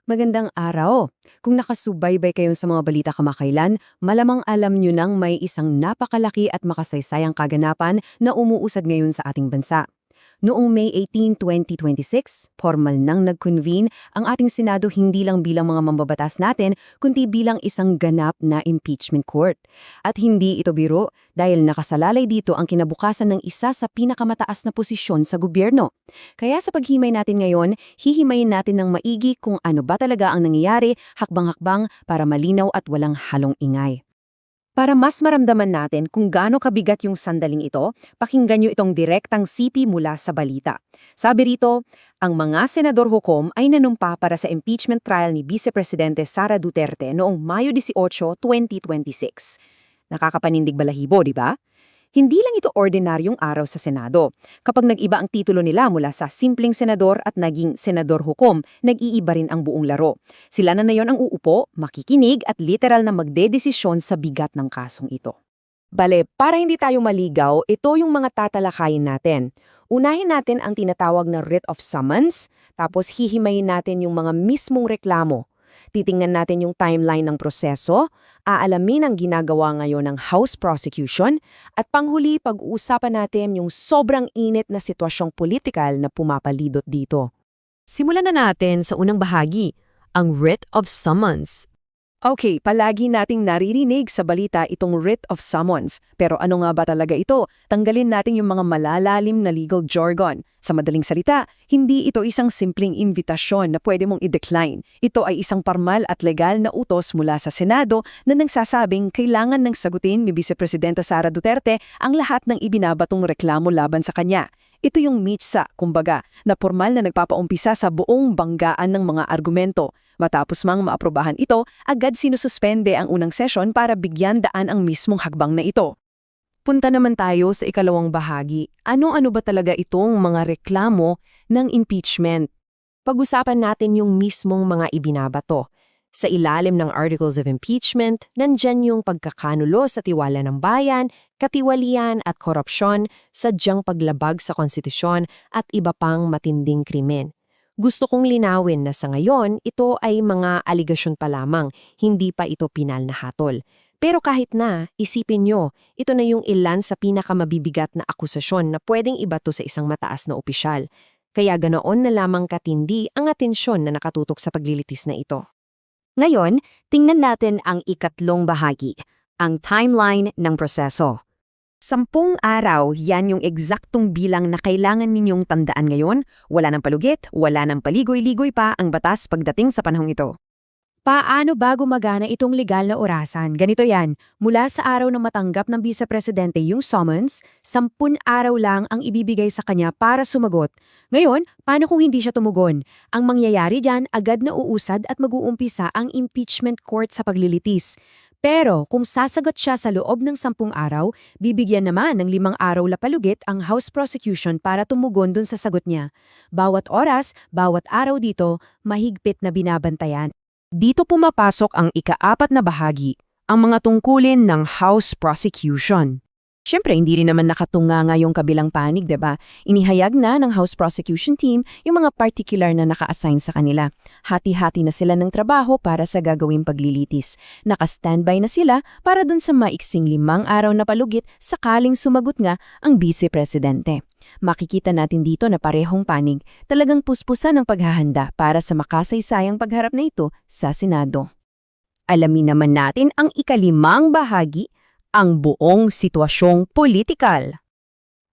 Magandang araw. Kung nakasubaybay kayo sa mga balita kamakailan, malamang alam nyo nang may isang napakalaki at makasaysayang kaganapan na umuusad ngayon sa ating bansa. Noong May 18, 2026, formal nang nag-convene ang ating Senado hindi lang bilang mga mambabatas natin, kundi bilang isang ganap na impeachment court. At hindi ito biro dahil nakasalalay dito ang kinabukasan ng isa sa pinakamataas na posisyon sa gobyerno. Kaya sa paghimay natin ngayon, hihimayin natin ng maigi kung ano ba talaga ang nangyayari, hakbang-hakbang para malinaw at walang halong ingay. Para mas maramdaman natin kung gaano kabigat yung sandaling ito, pakinggan nyo itong direktang sipi mula sa balita. Sabi rito, ang mga senador hukom ay nanumpa para sa impeachment trial ni Vice Presidente Sara Duterte noong Mayo 18, 2026. Nakakapanindig balahibo, di ba? Hindi lang ito ordinaryong araw sa Senado. Kapag nag-iba ang titulo nila mula sa simpleng senador at naging senador hukom, nag-iiba rin ang buong laro. Sila na yon ang uupo, makikinig at literal na magdedesisyon sa bigat ng kasong ito. Bale, para hindi tayo maligaw, ito yung mga tatalakayin natin. Unahin natin ang tinatawag na writ of summons, tapos hihimayin natin yung mga mismong reklamo. Titingnan natin yung timeline ng proseso, aalamin ang ginagawa ngayon ng House Prosecution, at panghuli pag-uusapan natin yung sobrang init na sitwasyong politikal na pumapalidot dito. Simulan na natin sa unang bahagi, ang writ of summons. Okay, palagi nating naririnig sa balita itong writ of summons. Pero ano nga ba talaga ito? Tanggalin natin yung mga malalalim na legal jargon. Sa madaling salita, hindi ito isang simpleng invitasyon na pwede mong i-decline. Ito ay isang parmal at legal na utos mula sa Senado na nagsasabing kailangan nang sagutin ni Vice Presidenta Sara Duterte ang lahat ng ibinabatong reklamo laban sa kanya. Ito yung mitsa, kumbaga, na formal na nagpapaumpisa sa buong banggaan ng mga argumento. Matapos mang maaprobahan ito, agad sinususpende ang unang sesyon para bigyan daan ang mismong hakbang na ito. Punta naman tayo sa ikalawang bahagi. Ano-ano ba talaga itong mga reklamo ng impeachment? Pag-usapan natin yung mismong mga ibinabato. Sa ilalim ng Articles of Impeachment, nandyan yung pagkakanulo sa tiwala ng bayan, katiwalian at korupsyon, sadyang paglabag sa konstitusyon at iba pang matinding krimen. Gusto kong linawin na sa ngayon, ito ay mga aligasyon pa lamang, hindi pa ito pinal na hatol. Pero kahit na, isipin nyo, ito na yung ilan sa pinakamabibigat na akusasyon na pwedeng ibato sa isang mataas na opisyal. Kaya ganoon na lamang katindi ang atensyon na nakatutok sa paglilitis na ito. Ngayon, tingnan natin ang ikatlong bahagi, ang timeline ng proseso. 10 araw, yan yung eksaktong bilang na kailangan ninyong tandaan ngayon. Wala nang palugit, wala nang paligoy-ligoy pa ang batas pagdating sa panahong ito. Paano ba gumagana itong legal na orasan? Ganito yan, mula sa araw na matanggap ng Vice Presidente yung summons, 10 araw lang ang ibibigay sa kanya para sumagot. Ngayon, paano kung hindi siya tumugon? Ang mangyayari dyan, agad na uusad at mag-uumpisa ang impeachment court sa paglilitis. Pero kung sasagot siya sa loob ng 10 araw, bibigyan naman ng 5 araw na palugit ang House Prosecution para tumugon dun sa sagot niya. Bawat oras, bawat araw dito, mahigpit na binabantayan. Dito pumapasok ang ika-4 na bahagi, ang mga tungkulin ng House Prosecution. Siyempre, hindi rin naman nakatunganga yung kabilang panig, diba? Inihayag na ng House Prosecution Team yung mga particular na naka-assign sa kanila. Hati-hati na sila ng trabaho para sa gagawing paglilitis. Naka-standby na sila para dun sa maiksing 5 araw na palugit sakaling sumagot nga ang Vice Presidente. Makikita natin dito na parehong panig, talagang puspusan ang paghahanda para sa makasaysayang pagharap na ito sa Senado. Alamin naman natin ang ika-5 bahagi, ang buong sitwasyong politikal.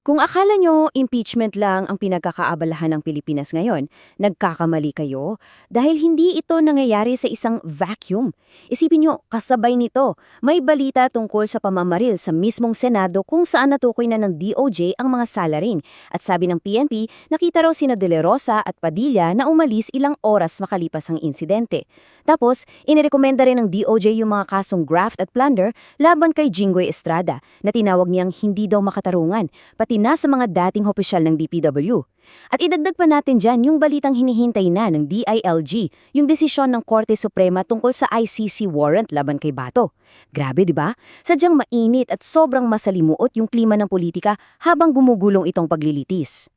Kung akala nyo impeachment lang ang pinagkakaabalahan ng Pilipinas ngayon, nagkakamali kayo dahil hindi ito nangyayari sa isang vacuum. Isipin nyo, kasabay nito, may balita tungkol sa pamamaril sa mismong Senado kung saan natukoy na ng DOJ ang mga salarin. At sabi ng PNP, nakita raw sina De La Rosa at Padilla na umalis ilang oras makalipas ang insidente. Tapos, inirekomenda rin ng DOJ yung mga kasong graft at plunder laban kay Jinggoy Estrada na tinawag niyang hindi daw makatarungan, pati na sa mga dating opisyal ng DPW. At idagdag pa natin dyan yung balitang hinihintay na ng DILG, yung desisyon ng Korte Suprema tungkol sa ICC warrant laban kay Bato. Grabe, di ba? Sadyang mainit at sobrang masalimuot yung klima ng politika habang gumugulong itong paglilitis.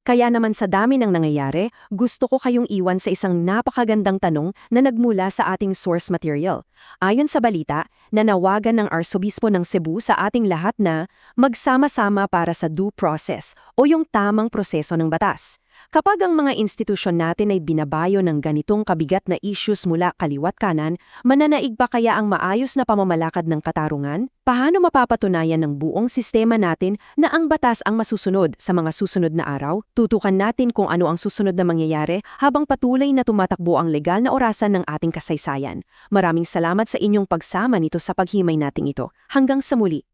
Kaya naman sa dami ng nangyayari, gusto ko kayong iwan sa isang napakagandang tanong na nagmula sa ating source material. Ayon sa balita, nanawagan ng Arsobispo ng Cebu sa ating lahat na magsama-sama para sa due process o yung tamang proseso ng batas. Kapag ang mga institusyon natin ay binabayo ng ganitong kabigat na issues mula kaliwat kanan, mananaig ba kaya ang maayos na pamamalakad ng katarungan? Paano mapapatunayan ng buong sistema natin na ang batas ang masusunod sa mga susunod na araw? Tutukan natin kung ano ang susunod na mangyayari habang patuloy na tumatakbo ang legal na orasan ng ating kasaysayan. Maraming salamat sa inyong pagsama nito sa paghimay nating ito. Hanggang sa muli.